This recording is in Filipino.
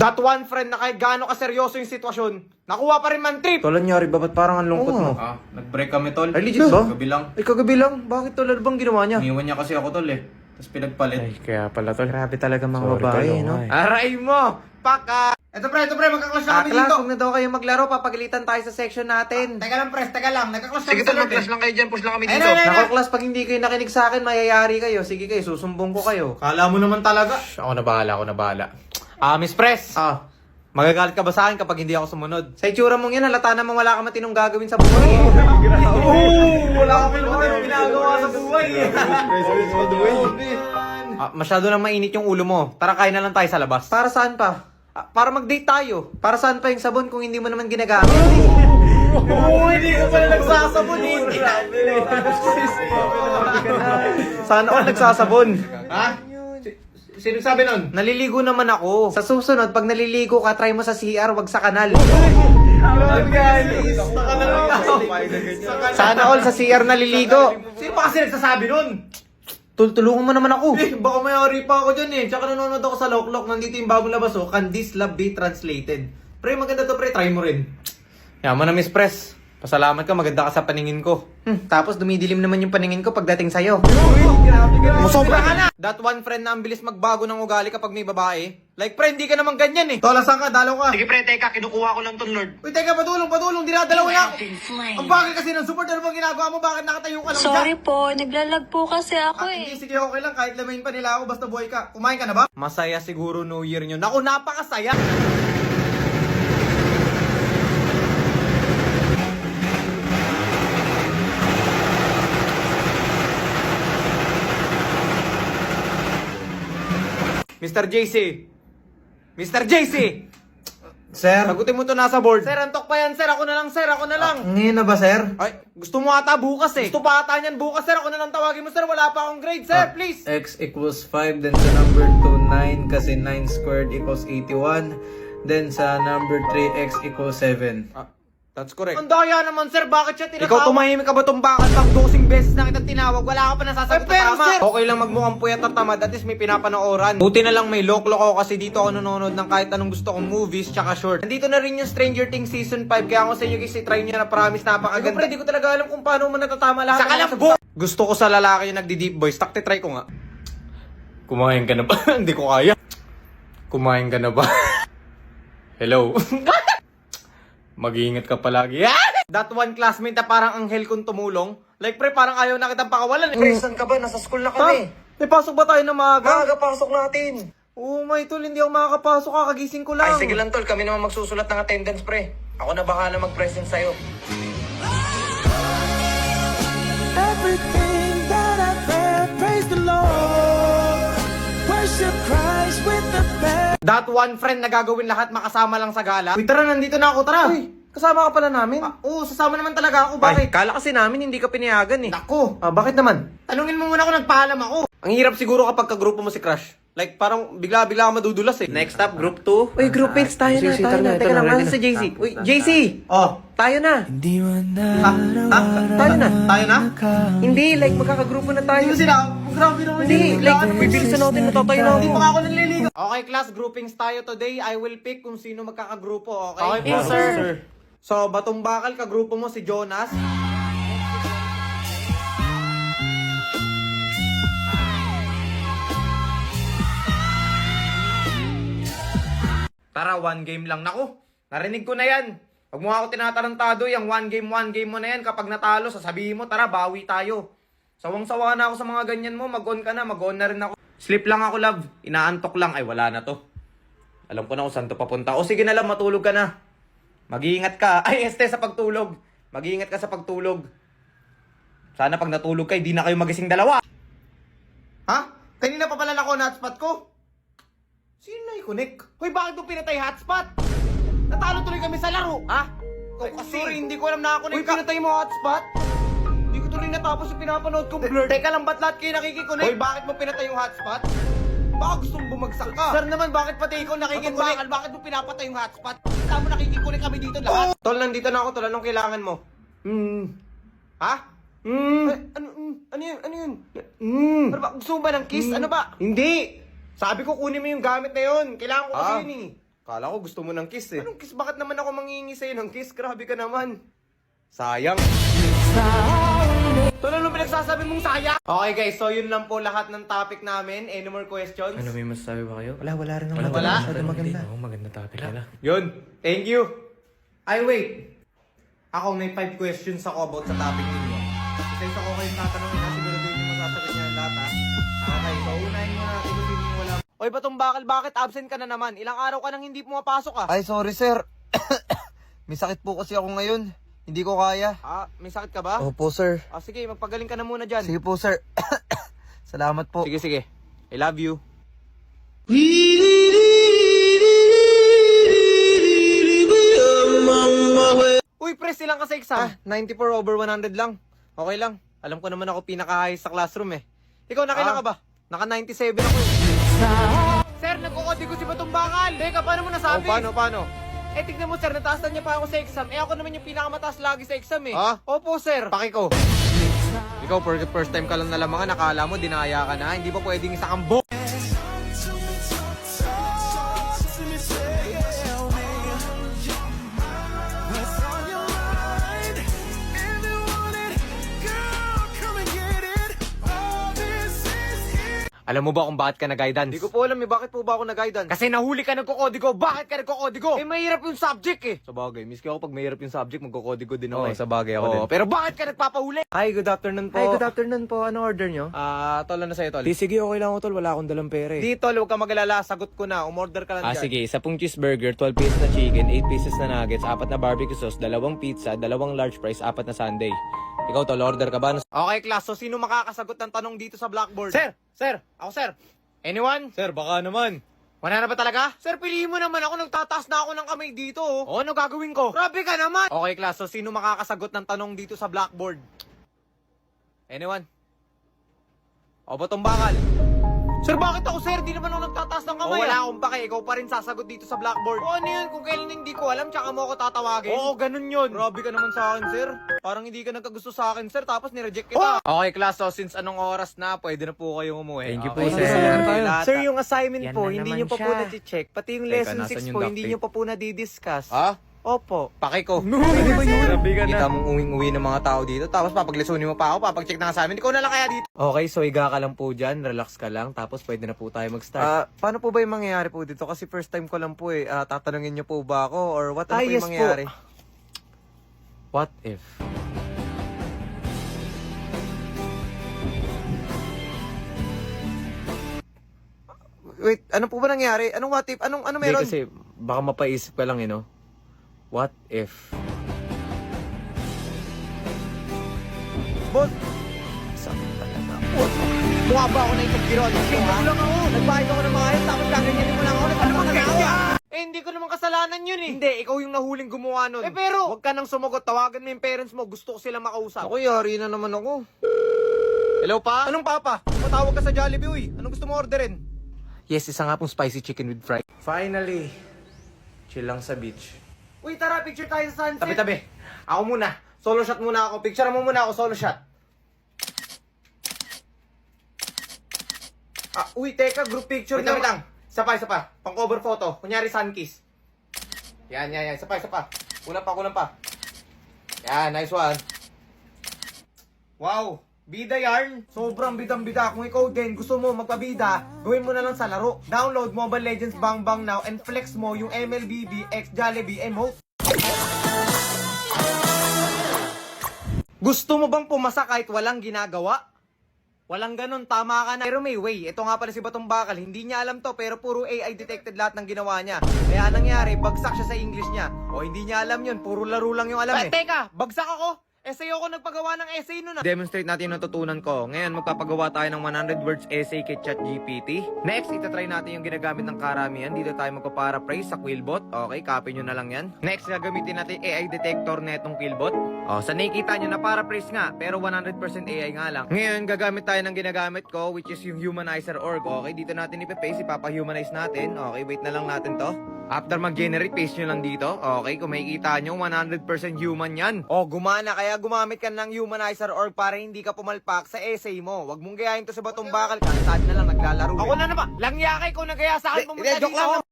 That one friend na kahit gaano kaseryoso yung sitwasyon, nakuha pa rin man trip. Tol, nangyari ba? Ba't parang ang lungkot mo? Nag-break kami, tol. Ay, legit ba? Kagabi lang. Ay, kagabi lang. Bakit tol? Ano bang ginawa niya? Iniwan niya kasi ako, tol eh. Tapos pinagpalit. Ay, kaya pala tol. Grabe talaga mga Sorry, babae, tol, no? Aray mo! Paka! Ito pre, magkaklas na kami Aklas, dito. huwag na daw kayo maglaro. Papagalitan tayo sa section natin. Teka lang, pres, teka lang. Nagkaklas Sige, kami tol, mag-clash lang kayo dyan. Push lang kami Ayun, dito. ayun, ayun. Nako, class, pag hindi kayo nakinig sa akin, mayayari kayo. Sige kayo, susumbong ko kayo. Kala mo naman talaga. Ako na bahala. Miss Pres. Magagalit ka ba sa akin kapag hindi ako sumunod? Sa itsura mong yan, halata namang wala ka matinong gagawin sa buhay. Wala ka naman ginagawa sa buhay eh. Masyado nang mainit yung ulo mo. Tara, kain na lang tayo sa labas. Para saan pa? Para mag-date tayo. Para saan pa yung sabon kung hindi mo naman ginagamit? Hindi ka pala nagsasabon eh. Sana all nagsasabon. Ha? Sino sabi nun? Naliligo naman ako. Sa susunod, pag naliligo ka, try mo sa CR, wag sa kanal. Sana all sa CR naliligo. Sino pa kasi nagsasabi nun? Tulungan mo naman ako. Baka mayari pa ako dyan eh. Tsaka nanonood ako sa Loklok. Nandito yung bagong labas oh. Can this love be translated? Pre, maganda to pre. Try mo rin. Yaman na Miss Press. Pasalamat ka. Maganda ka sa paningin ko. Tapos dumidilim naman yung paningin ko pagdating sa'yo. Musobra ka na! That one friend na ang bilis magbago ng ugali kapag may babae. Like pre, hindi ka naman ganyan eh. Tola, saan ka? Dalaw ka. Sige pre, teka, kinukuha ko lang ton Lord. Uy, teka, padulong. Dinadalaw na ako. Ang bagay kasi ng support. Ano bang ginagawa mo? Bakit nakatayo ka lang Sorry po, naglalag po kasi ako Hindi, eh. sige, okay lang. Kahit lamayin pa nila ako, basta buhay ka. Kumain ka na ba? Masaya siguro New Year nyo. Naku, napakasaya! Mr. JC! Mr. JC! Sir? Sagutin mo to nasa board. Sir, antok pa yan, sir. Ako na lang, sir. Ako na lang. Ngayon na ba, sir? Ay, gusto mo ata bukas eh. Gusto pa ata niyan bukas, sir. Ako na lang tawagin mo, sir. Wala pa akong grade, sir. Please. X equals 5, then sa number 2, 9, kasi 9 squared equals 81. Then sa number 3, x equals 7. That's correct. Ang daya naman, sir. Bakit siya tinatawag? Ikaw tumahimik ka ba itong bakal? Pang 12 beses na kitang tinawag. Wala ka pa nasasagot na pero, tama. sir. Okay lang magmukhang puyat at tamad. At least may pinapanooran. Buti na lang may Loklok ako kasi dito ako nanonood ng kahit anong gusto kong movies tsaka short. Nandito na rin yung Stranger Things Season 5. Kaya ako sa inyo guys, try nyo na promise napakaganda. Pero di ko talaga alam kung paano mo natatama lahat. Sa kalambo! Gusto ko sa lalaki yung nagdi-deep voice. Takti try ko nga. Kumain ka na ba? Hindi ko kaya. Kumain ka na ba? Hello? Mag-iingat ka palagi. That one classmate na parang anghel kong tumulong. Like pre, parang ayaw na kitang pakawalan. Pre, saan ka ba? Nasa school na kami. May pasok ba tayo na maaga? Maaga pasok natin. Oo, may tol, hindi ako makakapasok. Kakagising ko lang. Ay, sige lang tol, kami naman magsusulat ng attendance, pre. Ako na bahala mag-present sa'yo. Everything that I've read, praise the Lord. Worship Christ with the best. That one friend na gagawin lahat makasama lang sa gala. Uy, tara, nandito na ako, tara. Uy, kasama ka pala namin. Oo, sasama naman talaga ako. Bakit? Ay, kala kasi namin hindi ka pinayagan eh. Nako. Bakit naman? Tanungin mo muna kung nagpaalam ako. Ang hirap siguro kapag kagrupo mo si Crush. Like, parang bigla-bigla ka madudulas eh. Next up, group 2. Uy, group mates, tayo na. Teka lang, nasa si JC. Uy, JC! Oh. Tayo na. Hindi man na Tayo na. Tayo na? Hindi, like magkakagrupo na tayo. Hindi sila. Grabe naman. Hindi, like bibilisan natin na tayo na Hindi ako. pa ako nanliligaw. Okay, class, groupings tayo today. I will pick kung sino magkakagrupo, okay? Okay po, sir. So, Batong Bakal, kagrupo mo si Jonas. Tara, one game lang. Naku, narinig ko na yan. Huwag mo ako tinatarantado, yung one game mo na yan. Kapag natalo, sasabihin mo, tara, bawi tayo. Sawang-sawa na ako sa mga ganyan mo. Mag-on ka na, mag-on na rin ako. Sleep lang ako, love. Inaantok lang. Ay, wala na to. Alam ko na kung saan to papunta. O sige na lang, matulog ka na. Mag-iingat ka. Ay, sa pagtulog. Mag-iingat ka sa pagtulog. Sana pag natulog ka, hindi na kayo magising dalawa. Ha? Kanina pa pala nako na hotspot ko. Sino na i-connect? Hoy, bakit mo pinatay hotspot? Natalo tuloy kami sa laro. Ha? Ay, sorry, hindi ko alam na ako. Uy, pinatay mo hotspot? Hindi ko tuloy natapos yung pinapanood kong blur. Teka lang, ba't lahat kayo nakikiconnect? Hoy, bakit mo pinatay yung hotspot? Baka gustong bumagsak ka. Sir naman, bakit pati ikaw nakikiconnect? Bakit mo pinapatay yung hotspot? Saan mo nakikiconnect kami dito lahat? Tol, nandito na ako. Tol, anong kailangan mo? Ha? Ano yun? Ano yun? Ano ba? Gusto mo ba ng kiss? Ano ba? Hindi! Sabi ko kunin mo yung gamit na yun. Kailangan ko kasi yun eh. Kala ko gusto mo ng kiss eh. Anong kiss? Bakit naman ako mangingi sa'yo ng kiss? Grabe ka naman. Sayang. Tol, ano pinagsasabi mong sayang? Okay guys, so yun lang po lahat ng topic namin. Any more questions? Ano, may masasabi ba kayo? Wala rin naman. Wala? Masyado maganda. Oo, maganda topic nila. Yun. Thank you. Ay, wait. Ako, may 5 questions ako about sa topic ninyo. Isa-isa ko kayong tatanungin na siguro din yung masasagot niya lahat ha. Okay, so unahin mo natin kung sino yung wala. Oy, Batong Bakal, bakit absent ka na naman? Ilang araw ka nang hindi pumapasok ah. Ay, sorry sir. May sakit po kasi ako ngayon. Hindi ko kaya. Ah, may sakit ka ba? Opo sir. Ah, sige, magpagaling ka na muna dyan. Sige po sir. Salamat po. Sige, sige. I love you. Uy, press, ilang ka sa exam? 94 over 100 lang. Okay lang. Alam ko naman ako pinaka-high sa classroom eh. Ikaw, nakailan ka ba? Naka 97 ako eh. Sir, nagkukodigo si Batong Bakal. Teka, paano mo nasabi? Paano? Eh, tignan mo sir, nataasan niya pa ako sa exam. Eh, ako naman yung pinakamataas lagi sa exam eh. Ha? Opo, sir. Paki ko. Ikaw, first time ka lang nalamangan, nakala mo, dinaya ka na. Hindi pa pwedeng isa kang bo. What's on your mind? If you want it, girl, come and get it. All this is here. Alam mo ba kung bakit ka na-guidance? Hindi ko po alam eh, bakit po ba ako na-guidance? Kasi nahuli ka nagkokodigo. Bakit ka nagkokodigo? Eh, mahirap yung subject eh. Sa bagay, miski ako pag mahirap yung subject, magkokodigo din ako eh. Sa bagay ako din. Pero bakit ka nagpapahuli? Hi, good afternoon po. Ay, good afternoon po. Ano order nyo? Tol, ano sa'yo, tol? Sige, okay lang ako, tol. Wala akong dalang pera eh. Di, tol, huwag ka magalala. Sagot ko na. Umorder ka lang dyan. Sige. 10 cheeseburger, 12 pieces na chicken, 8 pieces na nuggets, 4 na barbecue sauce, 2 pizza, 2 large fries, 4 na sundae. Ikaw, tol, order ka ba? Okay, class. So, sino makakasagot ng tanong dito sa blackboard? Sir! Ako, sir. Anyone? Sir, baka naman. Wala na ba talaga? Sir, piliin mo naman ako. Nagtataas na ako ng kamay dito. Oh, ano gagawin ko? Grabe ka naman. Okay, class. So, sino makakasagot ng tanong dito sa blackboard? Anyone? O, Batong Bakal? Sir, bakit ako, sir? Di naman ako nagtataas ng kamay. Wala akong pake. Ikaw pa rin sasagot dito sa blackboard. O, ano yun? Kung kailan hindi ko alam, tsaka mo ako tatawagin. Oo, ganun yun. Grabe ka naman sa akin, sir. Parang hindi ka nagkagusto sa akin, sir. Tapos nireject kita. Okay, class. So, since anong oras na, pwede na po kayong umuwi. Thank you po, Okay, sir. Sir, yung assignment Yan po, na hindi naman nyo pa po siya. na-check. Pati yung Teka, lesson nasan 6 yung po, duct hindi tape? nyo pa po na-discuss. Ha? Opo. Paki ko. Pwede ba yun? Grabe ka na. Kita mong uwing-uwi ng mga tao dito, tapos papaglesonin mo pa ako, papag-check na ka sa amin. Ikaw na lang kaya dito. Okay, so higa ka lang po dyan, relax ka lang, tapos pwede na po tayo mag-start. Paano po ba yung mangyayari po dito? Kasi first time ko lang po eh. Tatanungin niyo po ba ako? Or what ano po yung mangyayari? What if? Wait, ano po ba nangyari? Anong what if? Ano meron? Kasi baka mapaisip ka lang, What if? Boss! Sakit talaga. Mukha ba ako na itong biron? Hindi lang ako. Nagbayad ako ng mga ayos, tapos gaganyanin mo lang ako. Nagpapakagawa. Eh, hindi ko naman kasalanan yun eh. Hindi, ikaw yung nahuling gumawa nun. Eh, pero, huwag ka nang sumagot. Tawagan mo yung parents mo. Gusto ko silang makausap. Ako, yari na naman ako. Hello, pa? Anong papa? Matawag ka sa Jollibee, uy. Anong gusto mo orderin? Yes, isa nga pong spicy chicken with fry. Finally, chill lang sa beach. Uy, tara, picture tayo sa sunset. Tabi-tabi. Ako muna. Solo shot muna ako. Picture mo muna ako, solo shot. Uy, teka, group picture na. Wait lang. Isa pa. Pang cover photo. Kunyari sun kiss. Yan. Isa pa. Kulang pa. Yan, nice one. Wow. Bida yarn. Sobrang bidang-bida. Kung ikaw din gusto mo magpabida, gawin mo na lang sa laro. Download Mobile Legends Bang Bang now and flex mo yung MLBB X Jollibee emote. Gusto mo bang pumasa kahit walang ginagawa? Walang ganun, tama ka na. Pero may way, ito nga pala si Batong Bakal, hindi niya alam to pero puro AI detected lahat ng ginawa niya. Kaya nangyari, bagsak siya sa English niya. O hindi niya alam yun, puro laro lang yung alam eh. Teka, bagsak ako? Essay ako nagpagawa ng essay nun. Demonstrate natin yung natutunan ko. Ngayon, magpapagawa tayo ng 100 words essay kay ChatGPT. Next, itatry natin yung ginagamit ng karamihan. Dito tayo magpaparaphrase sa Quillbot. Okay, copy nyo na lang yan. Next, gagamitin natin AI detector na itong Quillbot. Sa nakikita nyo na paraphrase nga, pero 100% AI nga lang. Ngayon, gagamit tayo ng ginagamit ko, which is yung humanizer org. Okay, dito natin ipapaste, ipapahumanize natin. Okay, wait na lang natin to. After mag-generate, paste nyo lang dito. Okay, kung makikita nyo, 100% human yan. Gumana. Kaya gumamit ka ng humanizer org para hindi ka pumalpak sa essay mo. Huwag mong gayahin to sa Batong Bakal. Kahit saan na lang naglalaro. Ako na naman. Langyakay ko nagaya sa akin. Pumunta dito.